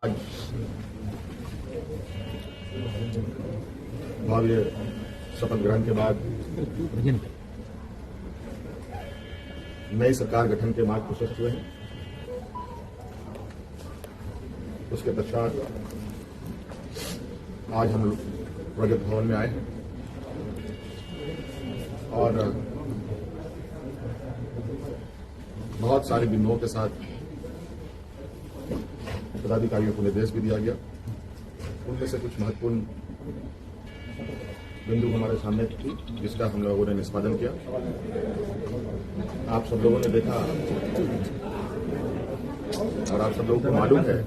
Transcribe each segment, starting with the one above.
आज भव्य शपथ ग्रहण के बाद नई सरकार गठन के मार्ग प्रशस्त हुए हैं। उसके पश्चात आज हम लोग प्रगति भवन में आए हैं और बहुत सारे बिंदुओं के साथ पदाधिकारियों को निर्देश भी दिया गया। उनमें से कुछ महत्वपूर्ण बिंदु हमारे सामने थी जिसका हम लोगों ने निष्पादन किया। आप सब लोगों ने देखा और आप सब लोगों को मालूम है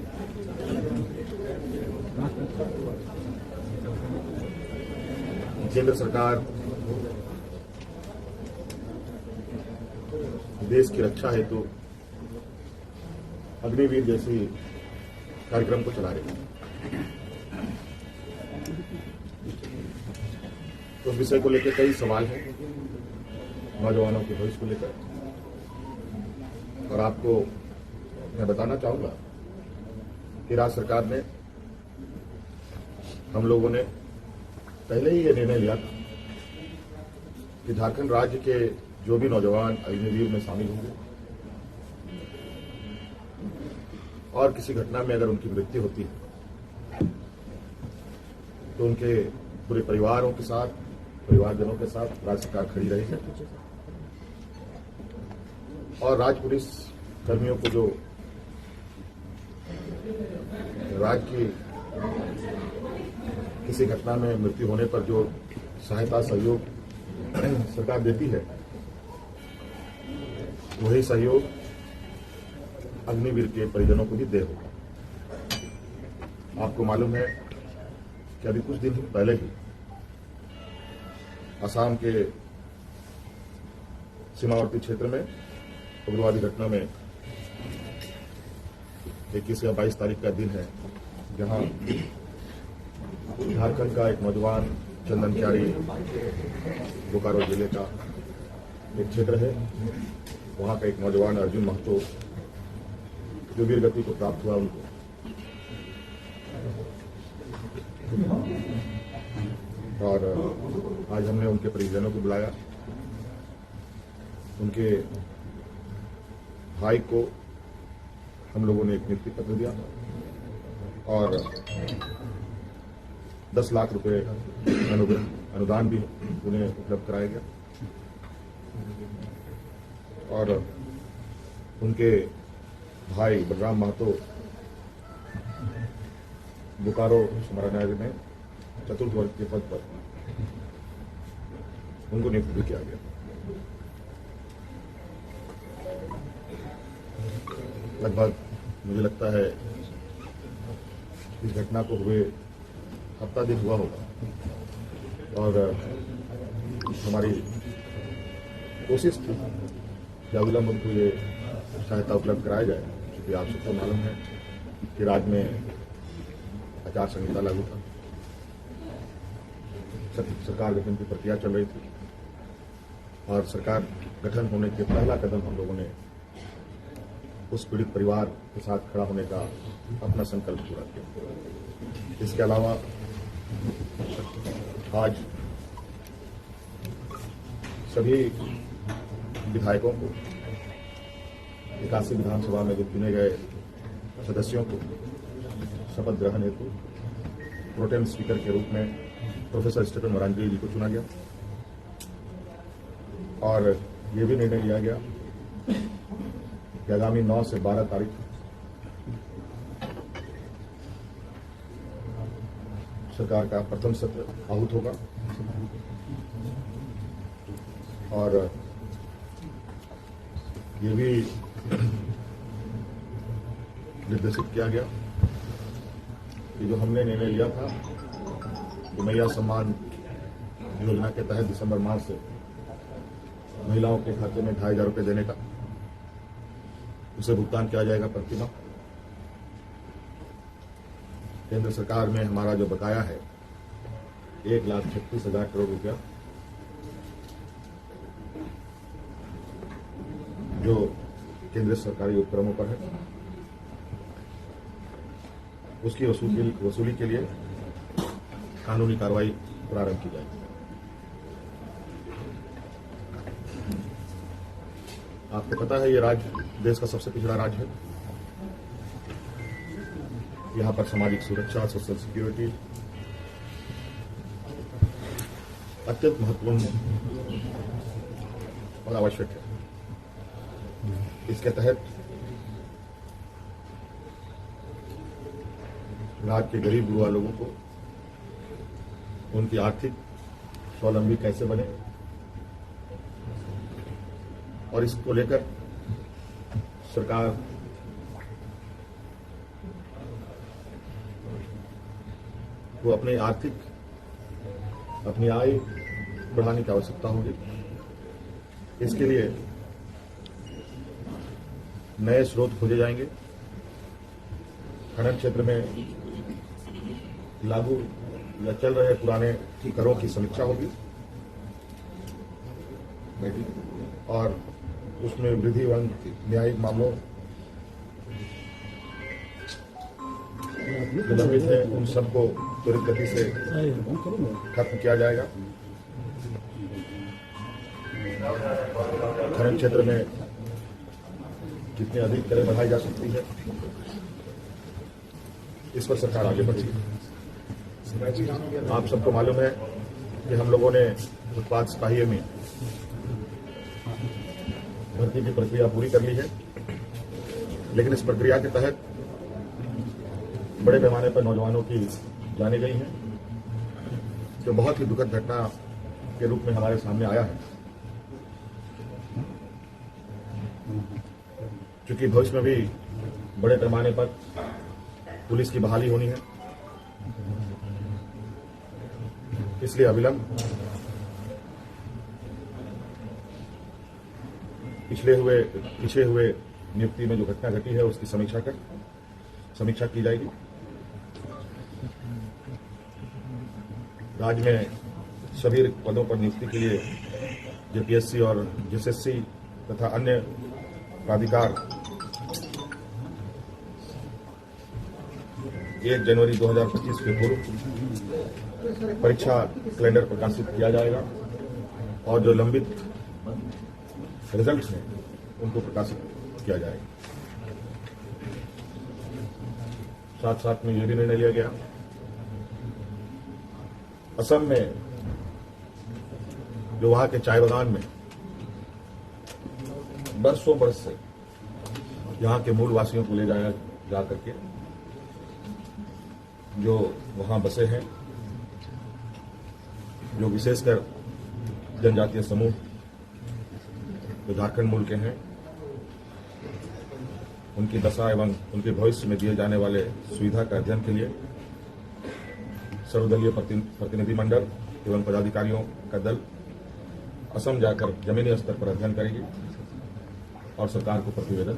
केंद्र सरकार देश की रक्षा हेतु अग्निवीर जैसी कार्यक्रम को चला रही है। उस विषय को लेकर कई सवाल हैं नौजवानों के भविष्य को लेकर, और आपको मैं बताना चाहूंगा कि राज्य सरकार ने, हम लोगों ने पहले ही ये निर्णय लिया था कि झारखंड राज्य के जो भी नौजवान अग्निवीर में शामिल होंगे और किसी घटना में अगर उनकी मृत्यु होती है तो उनके पूरे परिवारों के साथ, परिवारजनों के साथ राज्य सरकार खड़ी रहेगी और राज्य पुलिस कर्मियों को जो राज्य की किसी घटना में मृत्यु होने पर जो सहायता सहयोग सरकार देती है, वही सहयोग अग्निवीर के परिजनों को भी दे होगा। आपको मालूम है कि अभी कुछ दिन पहले ही असम के सीमावर्ती क्षेत्र में उग्रवादी घटना में 21 या 22 तारीख का दिन है, जहां झारखंड का एक नौजवान चंदन क्यारी, बोकारो जिले का एक क्षेत्र है, वहां का एक नौजवान अर्जुन महतो जो वीर गति को प्राप्त हुआ, उनको और आज हमने उनके परिजनों को बुलाया। उनके भाई को हम लोगों ने एक नियुक्ति पत्र दिया और 10 लाख रुपए अनुदान भी उन्हें उपलब्ध कराया गया और उनके भाई बलराम महतो बोकारो समरानगर में चतुर्थ वर्ग के पद पर उनको नियुक्त भी किया गया। लगभग मुझे लगता है इस घटना को हुए हफ्ता दिन हुआ होगा और हमारी कोशिश थी कि अविलंब उनको ये सहायता उपलब्ध कराया जाए, क्योंकि आप सबको मालूम है कि राज्य में आचार संहिता लागू था, सरकार गठन की प्रक्रिया चल रही थी और सरकार गठन होने के पहला कदम हम लोगों ने उस पीड़ित परिवार के साथ खड़ा होने का अपना संकल्प पूरा किया। इसके अलावा आज सभी विधायकों को, 81 विधानसभा में जो चुने गए सदस्यों को शपथ ग्रहण हेतु प्रोटेम स्पीकर के रूप में प्रोफेसर स्टीफन मरांडी जी को चुना गया और ये भी निर्णय लिया गया कि आगामी 9 से 12 तारीख सरकार का प्रथम सत्र आहूत होगा और ये भी निर्देशित किया गया कि जो हमने निर्णय लिया था कि मैया सम्मान योजना के तहत दिसंबर माह से महिलाओं के खाते में 2,500 रुपये देने का, उसे भुगतान किया जाएगा प्रति माह। केंद्र सरकार में हमारा जो बकाया है 1,36,000 करोड़ रुपया, जो केंद्रीय सरकारी उपक्रमों पर है, उसकी वसूली के लिए कानूनी कार्रवाई प्रारंभ की जाएगी। आपको पता है ये राज्य देश का सबसे पिछड़ा राज्य है। यहाँ पर सामाजिक सुरक्षा, सोशल सिक्योरिटी अत्यंत महत्वपूर्ण और आवश्यक है। इसके तहत राज्य के गरीब गुरबा लोगों को उनकी आर्थिक स्वावलंबी कैसे बने और इसको लेकर सरकार को अपनी आय बढ़ाने की आवश्यकता होगी। इसके लिए नए स्रोत खोजे जाएंगे। खनन क्षेत्र में लागू या चल रहे पुराने करों की समीक्षा होगी और उसमें वृद्धि एवं न्यायिक मामलों जो लंबित है उन सबको त्वरित गति से खत्म किया जाएगा। खनन क्षेत्र में जितनी अधिक दरें बढ़ाई जा सकती है इस पर सरकार आगे बढ़ी है। आप सबको मालूम है कि हम लोगों ने उत्पाद सिपाही में भर्ती की प्रक्रिया पूरी कर ली है, लेकिन इस प्रक्रिया के तहत बड़े पैमाने पर नौजवानों की जाने गई है, जो बहुत ही दुखद घटना के रूप में हमारे सामने आया है। क्योंकि भविष्य में भी बड़े पैमाने पर पुलिस की बहाली होनी है, इसलिए अविलंब पिछले हुए नियुक्ति में जो घटना घटी है उसकी समीक्षा की जाएगी। राज्य में सभी पदों पर नियुक्ति के लिए जेपीएससी और जेएसएससी तथा अन्य प्राधिकार 1 जनवरी 2025 के पूर्व परीक्षा कैलेंडर प्रकाशित किया जाएगा और जो लंबित रिजल्ट्स हैं उनको प्रकाशित किया जाएगा। साथ साथ में यह भी निर्णय लिया गया असम में जो वहां के चाय बागान में बरसों बरस से यहाँ के मूल वासियों को ले जाया जा करके जो वहां बसे हैं, जो विशेषकर जनजातीय समूह जो झारखंड मूल के हैं, उनकी दशा एवं उनके भविष्य में दिए जाने वाले सुविधा का अध्ययन के लिए सर्वदलीय प्रतिनिधि मंडल एवं पदाधिकारियों का दल असम जाकर जमीनी स्तर पर अध्ययन करेगी और सरकार को प्रतिवेदन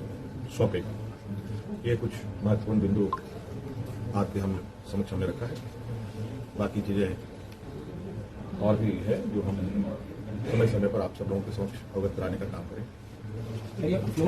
सौंपेगी। ये कुछ महत्वपूर्ण बिंदु आपके हम समक्ष हमने रखा है। बाकी चीजें और भी है जो हम समय समय पर आप सब लोगों के समक्ष अवगत कराने का काम करें।